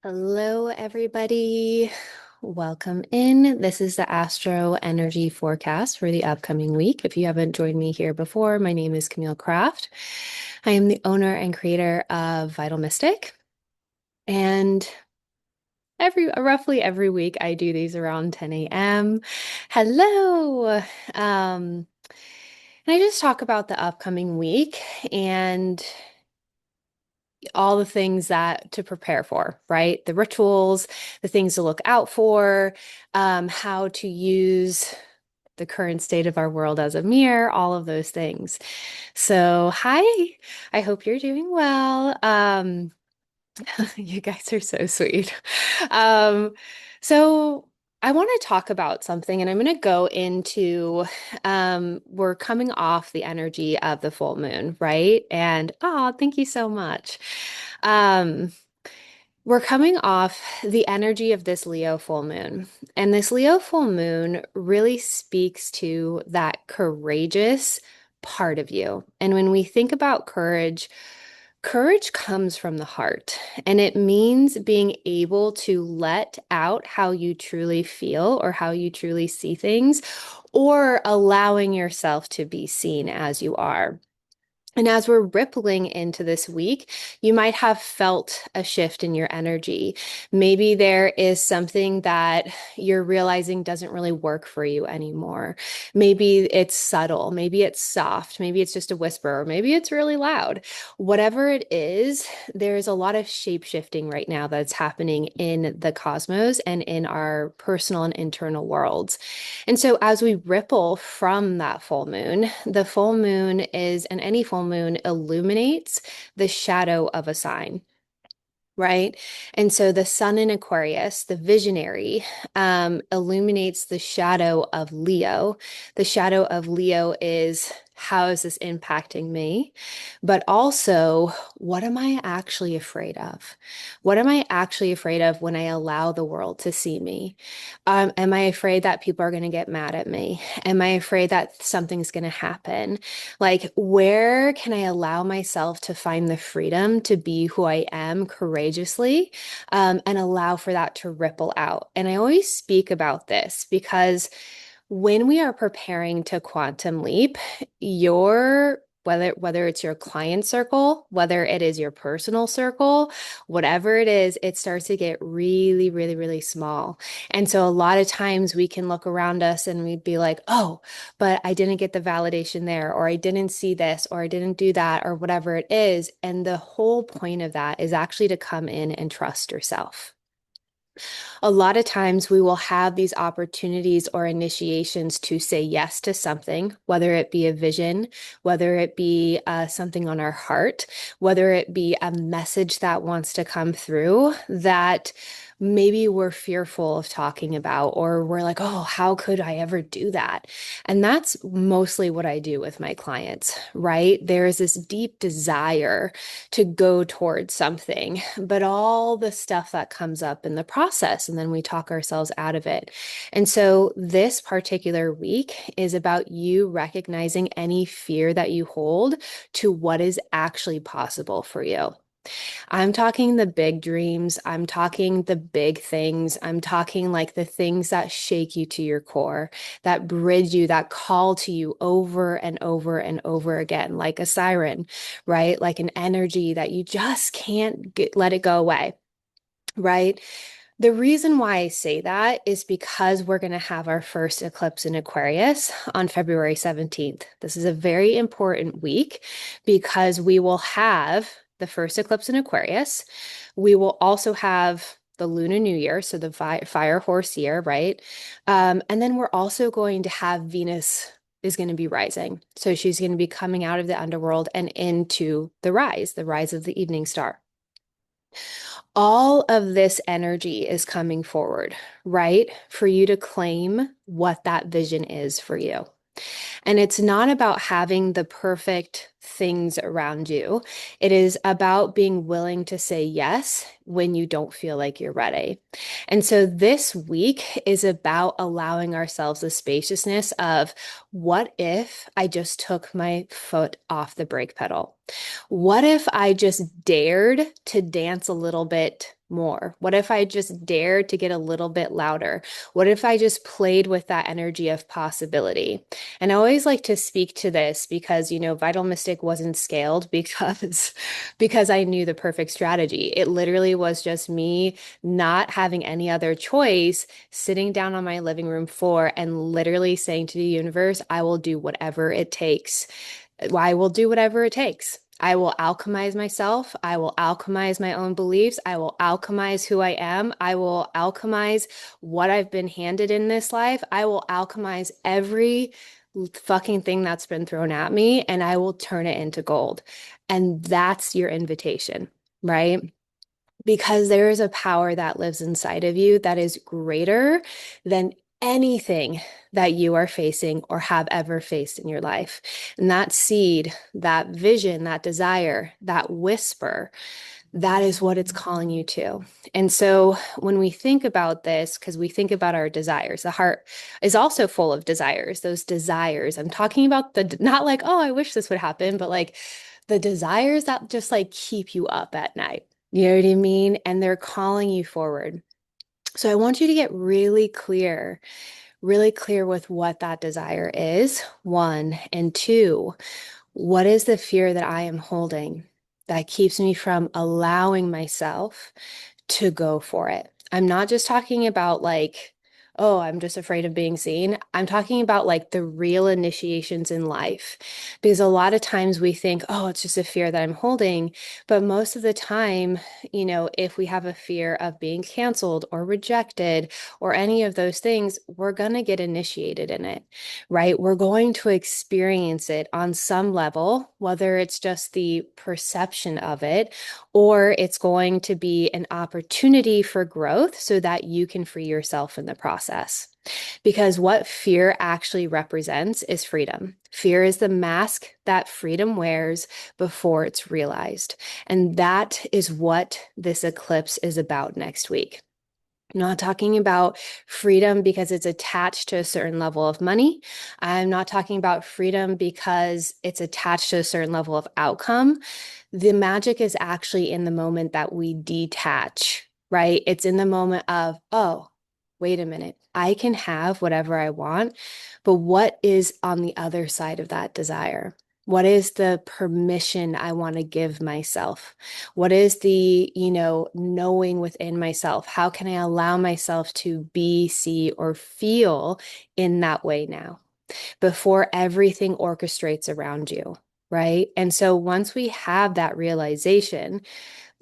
Hello, everybody. Welcome in. This is the Astro energy forecast for the upcoming week. If you haven't joined me here before, my name is Camille Craft. I am the owner and creator of Vital Mystic. And roughly every week, I do these around 10 a.m. Hello. Um, and I just talk about the upcoming week and all the things that to prepare for, right? The rituals, the things to look out for, how to use the current state of our world as a mirror, all of those things. So, hi, I hope you're doing well. You guys are so sweet. Um, so I want to talk about something, and I'm going to go into we're coming off the energy of the full moon, right? And oh, thank you so much. Um, we're coming off the energy of this Leo full moon. And this Leo full moon really speaks to that courageous part of you. And when we think about courage, courage comes from the heart, and it means being able to let out how you truly feel or how you truly see things, or allowing yourself to be seen as you are. And as we're rippling into this week, you might have felt a shift in your energy. Maybe there is something that you're realizing doesn't really work for you anymore. Maybe it's subtle, maybe it's soft, maybe it's just a whisper, or maybe it's really loud. Whatever it is, there's a lot of shape shifting right now that's happening in the cosmos and in our personal and internal worlds. And so as we ripple from that full moon, the full moon is, and any full moon illuminates the shadow of a sign. Right. And so the sun in Aquarius, the visionary, illuminates the shadow of Leo. The shadow of Leo is, how is this impacting me? But also, what am I actually afraid of? What am I actually afraid of when I allow the world to see me? Am I afraid that people are going to get mad at me? Am I afraid that something's going to happen? Like, where can I allow myself to find the freedom to be who I am courageously, and allow for that to ripple out? And I always speak about this because when we are preparing to quantum leap, your whether it's your client circle, whether it is your personal circle, whatever it is, it starts to get really, really, really small. And so a lot of times we can look around us and we'd be like, oh, but I didn't get the validation there, or I didn't see this, or I didn't do that, or whatever it is. And the whole point of that is actually to come in and trust yourself. A lot of times we will have these opportunities or initiations to say yes to something, whether it be a vision, whether it be something on our heart, whether it be a message that wants to come through that maybe we're fearful of talking about, or we're like, oh, how could I ever do that? And that's mostly what I do with my clients, right? There's this deep desire to go towards something, but all the stuff that comes up in the process, and then we talk ourselves out of it. And so this particular week is about you recognizing any fear that you hold to what is actually possible for you. I'm talking the big dreams. I'm talking the big things. I'm talking like the things that shake you to your core, that bridge you, that call to you over and over and over again, like a siren, right? Like an energy that you just can't let it go away, right? The reason why I say that is because we're going to have our first eclipse in Aquarius on February 17th. This is a very important week because we will have the first eclipse in Aquarius. We will also have the Lunar New Year, so the fire horse year, right? And then we're also going to have Venus is going to be rising. So she's going to be coming out of the underworld and into the rise of the evening star. All of this energy is coming forward, right? For you to claim what that vision is for you. And it's not about having the perfect things around you. It is about being willing to say yes when you don't feel like you're ready. And so this week is about allowing ourselves the spaciousness of, what if I just took my foot off the brake pedal? What if I just dared to dance a little bit more? What if I just dared to get a little bit louder? What if I just played with that energy of possibility? And I always like to speak to this because, Vital Mystic wasn't scaled because I knew the perfect strategy. It literally was just me not having any other choice, sitting down on my living room floor and literally saying to the universe, I will do whatever it takes. I will do whatever it takes. I will alchemize myself. I will alchemize my own beliefs. I will alchemize who I am. I will alchemize what I've been handed in this life. I will alchemize every fucking thing that's been thrown at me and I will turn it into gold. And that's your invitation, right? Because there is a power that lives inside of you that is greater than anything that you are facing or have ever faced in your life. And that seed, that vision, that desire, that whisper, that is what it's calling you to. And so when we think about this, because we think about our desires, the heart is also full of desires, those desires. I'm talking about not like, oh, I wish this would happen, but like the desires that just like keep you up at night. You know what I mean? And they're calling you forward. So I want you to get really clear with what that desire is, one. And two, what is the fear that I am holding that keeps me from allowing myself to go for it? I'm not just talking about like, oh, I'm just afraid of being seen. I'm talking about like the real initiations in life. Because a lot of times we think, oh, it's just a fear that I'm holding. But most of the time, if we have a fear of being canceled or rejected or any of those things, we're going to get initiated in it, right? We're going to experience it on some level, whether it's just the perception of it or it's going to be an opportunity for growth so that you can free yourself in the process. Because what fear actually represents is freedom. Fear is the mask that freedom wears before it's realized. And that is what this eclipse is about next week. I'm not talking about freedom because it's attached to a certain level of money. I'm not talking about freedom because it's attached to a certain level of outcome. The magic is actually in the moment that we detach, right? It's in the moment of, oh, wait a minute, I can have whatever I want, but what is on the other side of that desire? What is the permission I want to give myself? What is the, knowing within myself? How can I allow myself to be, see, or feel in that way now before everything orchestrates around you? Right. And so once we have that realization,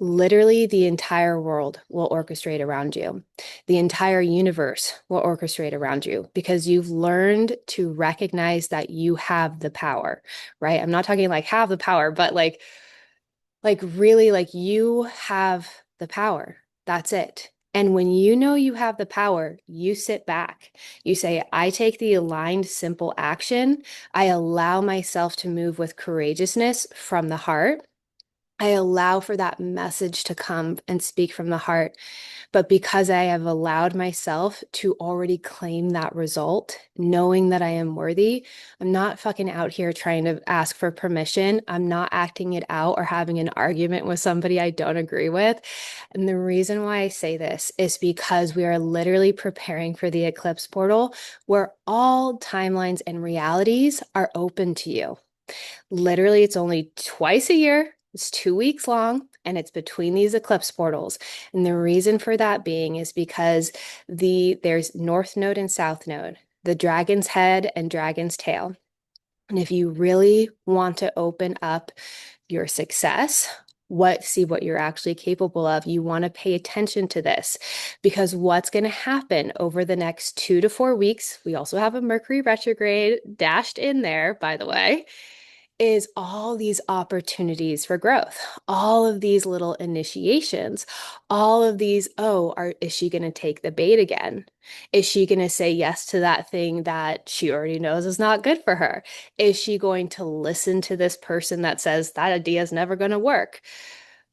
literally the entire world will orchestrate around you. The entire universe will orchestrate around you because you've learned to recognize that you have the power, right? I'm not talking like have the power, but like really like you have the power. That's it. And when you know you have the power, you sit back. You say, I take the aligned, simple action. I allow myself to move with courageousness from the heart. I allow for that message to come and speak from the heart. But because I have allowed myself to already claim that result, knowing that I am worthy, I'm not fucking out here trying to ask for permission. I'm not acting it out or having an argument with somebody I don't agree with. And the reason why I say this is because we are literally preparing for the eclipse portal where all timelines and realities are open to you. Literally, it's only twice a year. It's 2 weeks long, and it's between these eclipse portals. And the reason for that being is because there's North Node and South Node, the dragon's head and dragon's tail. And if you really want to open up your success, see what you're actually capable of, you want to pay attention to this because what's going to happen over the next 2 to 4 weeks, we also have a Mercury retrograde dashed in there, by the way, is all these opportunities for growth, all of these little initiations, all of these, is she going to take the bait again? Is she going to say yes to that thing that she already knows is not good for her? Is she going to listen to this person that says that idea is never going to work?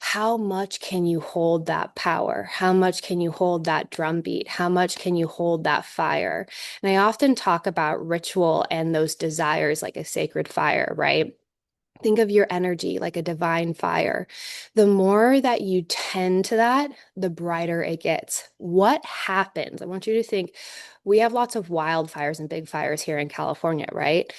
How much can you hold that power? How much can you hold that drumbeat? How much can you hold that fire? And I often talk about ritual and those desires like a sacred fire, right? Think of your energy like a divine fire. The more that you tend to that, the brighter it gets. What happens? I want you to think we have lots of wildfires and big fires here in California, right?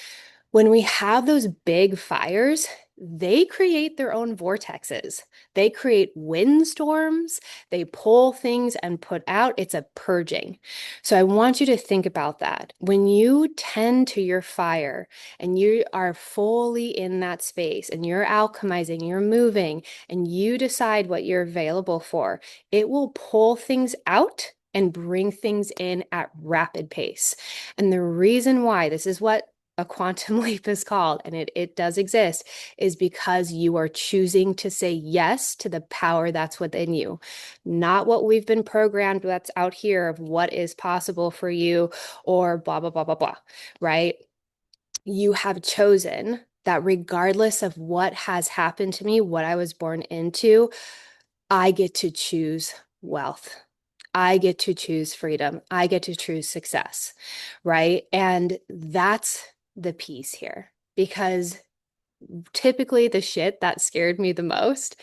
When we have those big fires, they create their own vortexes. They create windstorms, they pull things and put out. It's a purging. So I want you to think about that. When you tend to your fire and you are fully in that space and you're alchemizing, you're moving, and you decide what you're available for, it will pull things out and bring things in at rapid pace. And the reason why, this is what a quantum leap is called, and it does exist, is because you are choosing to say yes to the power that's within you, not what we've been programmed that's out here of what is possible for you or blah, blah, blah, blah, blah, right? You have chosen that regardless of what has happened to me, what I was born into, I get to choose wealth. I get to choose freedom. I get to choose success, right? And that's the piece here, because typically the shit that scared me the most,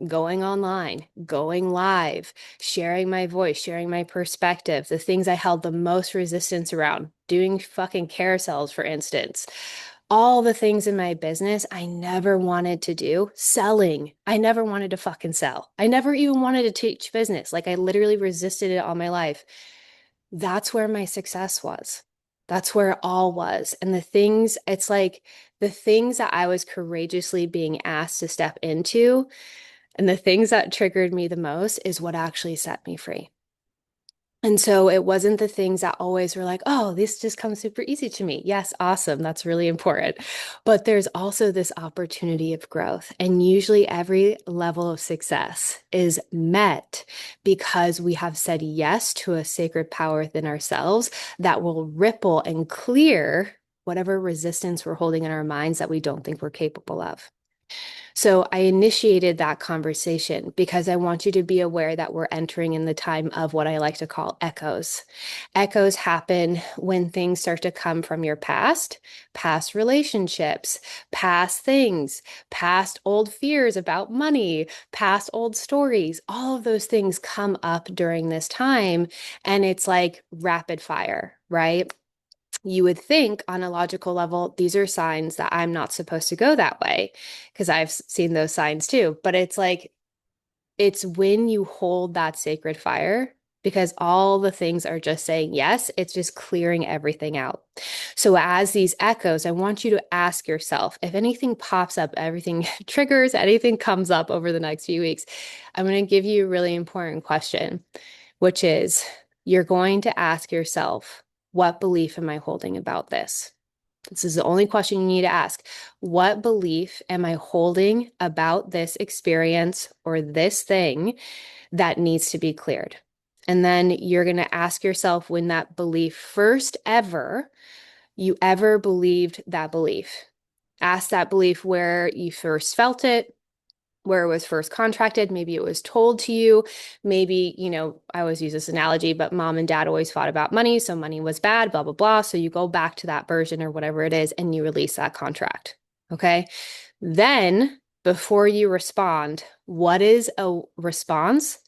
going online, going live, sharing my voice, sharing my perspective, the things I held the most resistance around, doing fucking carousels, for instance, all the things in my business I never wanted to do, selling. I never wanted to fucking sell. I never even wanted to teach business. Like I literally resisted it all my life. That's where my success was. That's where it all was. And the things, it's like the things that I was courageously being asked to step into and the things that triggered me the most is what actually set me free. And so it wasn't the things that always were like, oh, this just comes super easy to me. Yes, awesome. That's really important. But there's also this opportunity of growth. And usually every level of success is met because we have said yes to a sacred power within ourselves that will ripple and clear whatever resistance we're holding in our minds that we don't think we're capable of. So I initiated that conversation because I want you to be aware that we're entering in the time of what I like to call echoes. Echoes happen when things start to come from your past relationships, past things, past old fears about money, past old stories. All of those things come up during this time, and it's like rapid fire, right? You would think on a logical level, these are signs that I'm not supposed to go that way, because I've seen those signs too. But it's like, it's when you hold that sacred fire, because all the things are just saying yes, it's just clearing everything out. So, as these echoes, I want you to ask yourself if anything pops up, everything triggers, anything comes up over the next few weeks. I'm going to give you a really important question, which is you're going to ask yourself, what belief am I holding about this? This is the only question you need to ask. What belief am I holding about this experience or this thing that needs to be cleared? And then you're going to ask yourself when that belief first ever, you ever believed that belief. Ask that belief where you first felt it, where it was first contracted. Maybe it was told to you. Maybe, I always use this analogy, but mom and dad always fought about money. So money was bad, blah, blah, blah. So you go back to that version or whatever it is, and you release that contract. Okay. Then before you respond, what is a response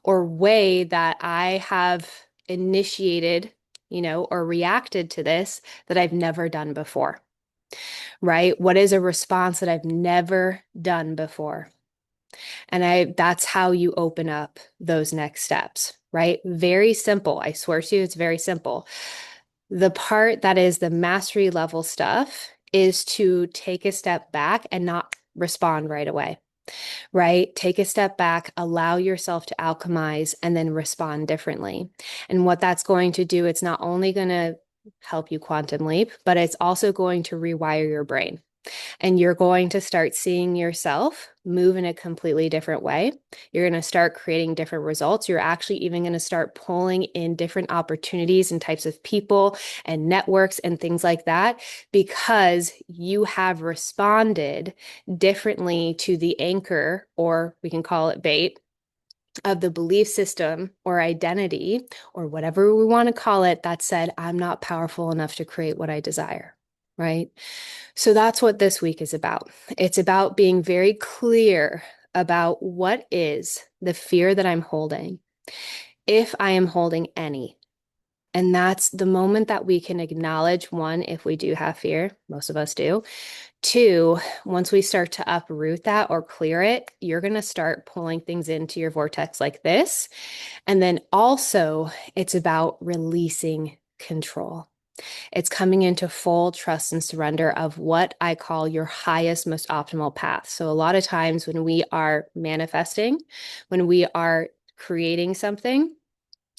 or way that I have initiated, or reacted to this that I've never done before? Right? What is a response that I've never done before? And that's how you open up those next steps, right? Very simple. I swear to you, it's very simple. The part that is the mastery level stuff is to take a step back and not respond right away, right? Take a step back, allow yourself to alchemize, and then respond differently. And what that's going to do, it's not only going to help you quantum leap, but it's also going to rewire your brain. And you're going to start seeing yourself move in a completely different way. You're going to start creating different results. You're actually even going to start pulling in different opportunities and types of people and networks and things like that, because you have responded differently to the anchor, or we can call it bait, of the belief system or identity or whatever we want to call it that said, I'm not powerful enough to create what I desire. right? So that's what this week is about. It's about being very clear about what is the fear that I'm holding, if I am holding any. And that's the moment that we can acknowledge, one, if we do have fear, most of us do. Two, once we start to uproot that or clear it, you're going to start pulling things into your vortex like this. And then also, it's about releasing control. It's coming into full trust and surrender of what I call your highest, most optimal path. So, a lot of times when we are manifesting, when we are creating something,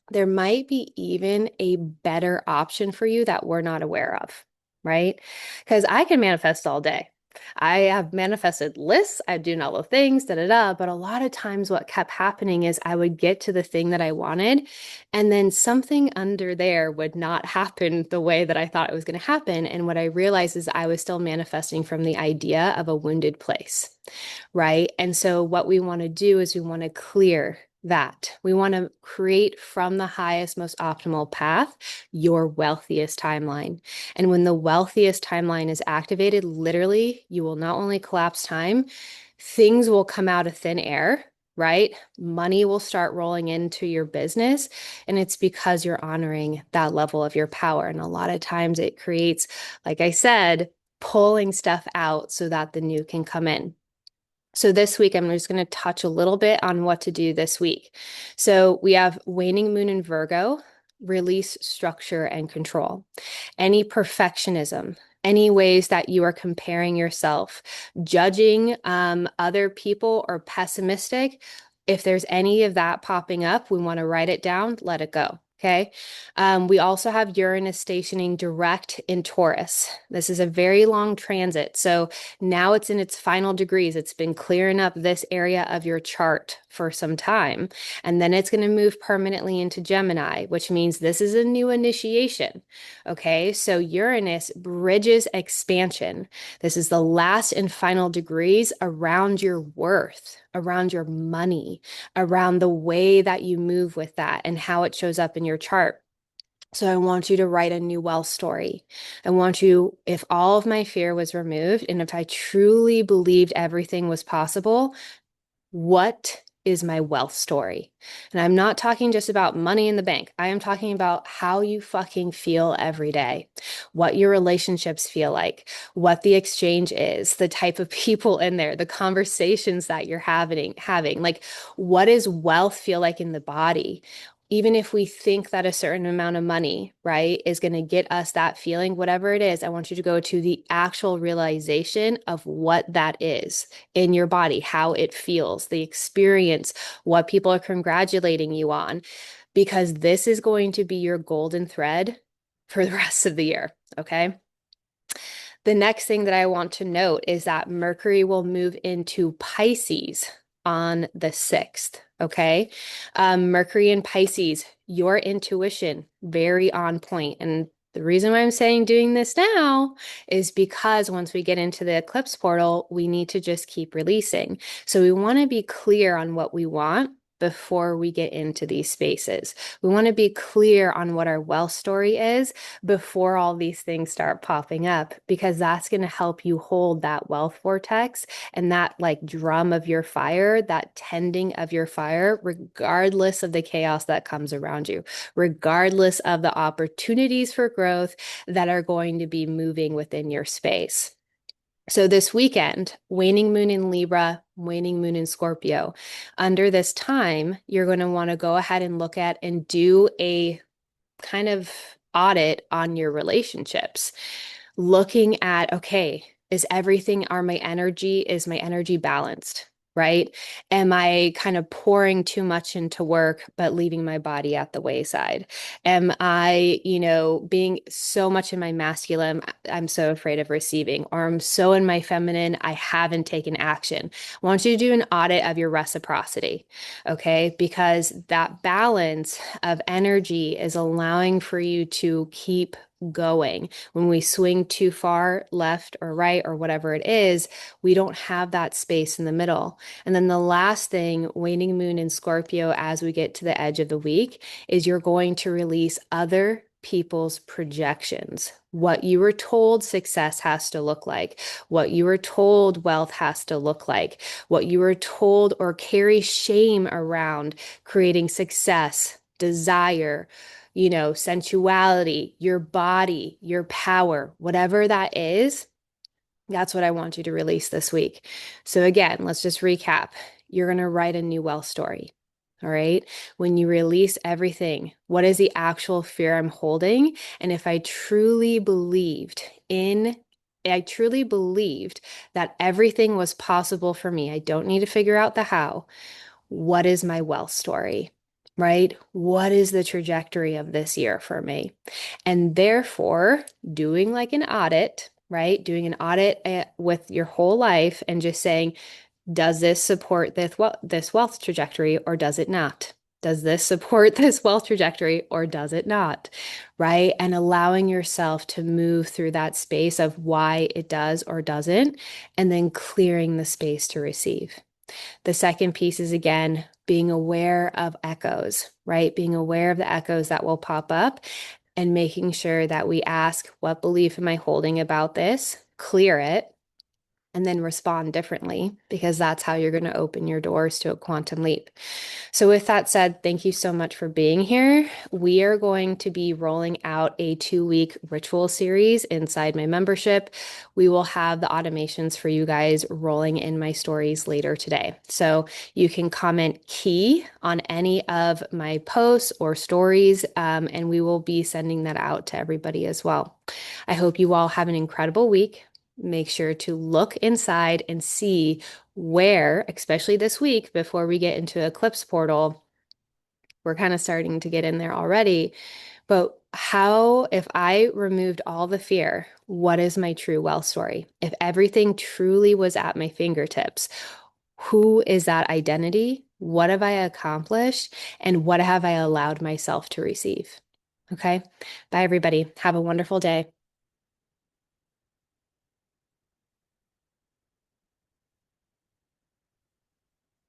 there might be even a better option for you that we're not aware of, right? Because I can manifest all day. I have manifested lists, I do all the things, da da da. But a lot of times, what kept happening is I would get to the thing that I wanted, and then something under there would not happen the way that I thought it was going to happen. And what I realized is I was still manifesting from the idea of a wounded place, right? And so, what we want to do is we want to clear that. We want to create from the highest, most optimal path your wealthiest timeline. And when the wealthiest timeline is activated, literally, you will not only collapse time, things will come out of thin air, right? Money will start rolling into your business. And it's because you're honoring that level of your power. And a lot of times it creates, like I said, pulling stuff out so that the new can come in. So this week, I'm just going to touch a little bit on what to do this week. So we have waning moon in Virgo, release structure and control. Any perfectionism, any ways that you are comparing yourself, judging other people or pessimistic, if there's any of that popping up, we want to write it down, let it go. Okay. We also have Uranus stationing direct in Taurus. This is a very long transit. So now it's in its final degrees. It's been clearing up this area of your chart for some time. And then it's going to move permanently into Gemini, which means this is a new initiation. Okay. So Uranus bridges expansion. This is the last and final degrees around your worth, around your money, around the way that you move with that and how it shows up in your chart. So I want you to write a new wealth story. I want you, if all of my fear was removed and if I truly believed everything was possible, what is my wealth story? And I'm not talking just about money in the bank. I am talking about how you fucking feel every day, what your relationships feel like, what the exchange is, the type of people in there, the conversations that you're having, like what does wealth feel like in the body? Even if we think that a certain amount of money, right, is going to get us that feeling, whatever it is, I want you to go to the actual realization of what that is in your body, how it feels, the experience, what people are congratulating you on, because this is going to be your golden thread for the rest of the year. Okay. The next thing that I want to note is that Mercury will move into Pisces on the 6th. Okay. Mercury in Pisces, your intuition, very on point. And the reason why I'm saying doing this now is because once we get into the eclipse portal, we need to just keep releasing. So we want to be clear on what we want before we get into these spaces. We want to be clear on what our wealth story is before all these things start popping up, because that's going to help you hold that wealth vortex and that like drum of your fire, that tending of your fire, regardless of the chaos that comes around you, regardless of the opportunities for growth that are going to be moving within your space. So this weekend, waning moon in Libra, waning moon in Scorpio. Under this time, you're going to want to go ahead and look at and do a kind of audit on your relationships, looking at, okay, is my energy balanced? Right? Am I kind of pouring too much into work, but leaving my body at the wayside? Am I, being so much in my masculine, I'm so afraid of receiving, or I'm so in my feminine, I haven't taken action? I want you to do an audit of your reciprocity, okay? Because that balance of energy is allowing for you to keep going. When we swing too far left or right or whatever it is, we don't have that space in the middle. And then the last thing, waning moon in Scorpio, as we get to the edge of the week, is you're going to release other people's projections. What you were told success has to look like, what you were told wealth has to look like, what you were told or carry shame around creating success, desire, sensuality, your body, your power, whatever that is. That's what I want you to release this week. So, again, let's just recap. You're going to write a new wealth story. All right. When you release everything, what is the actual fear I'm holding? And if I truly believed that everything was possible for me, I don't need to figure out the how. What is my wealth story? Right? What is the trajectory of this year for me? And therefore, doing like an audit, right? Doing an audit with your whole life and just saying, does this support this wealth trajectory or does it not? Does this support this wealth trajectory or does it not? Right? And allowing yourself to move through that space of why it does or doesn't, and then clearing the space to receive. The second piece is, again, being aware of echoes, right? Being aware of the echoes that will pop up and making sure that we ask, what belief am I holding about this? Clear it, and then respond differently, because that's how you're going to open your doors to a quantum leap. So with that said, thank you so much for being here. We are going to be rolling out a 2-week ritual series inside my membership. We will have the automations for you guys rolling in my stories later today. So you can comment key on any of my posts or stories, and we will be sending that out to everybody as well. I hope you all have an incredible week. Make sure to look inside and see where, especially this week before we get into Eclipse portal, we're kind of starting to get in there already. But how, if I removed all the fear, what is my true wealth story? If everything truly was at my fingertips, who is that identity? What have I accomplished? And what have I allowed myself to receive? Okay. Bye, everybody. Have a wonderful day.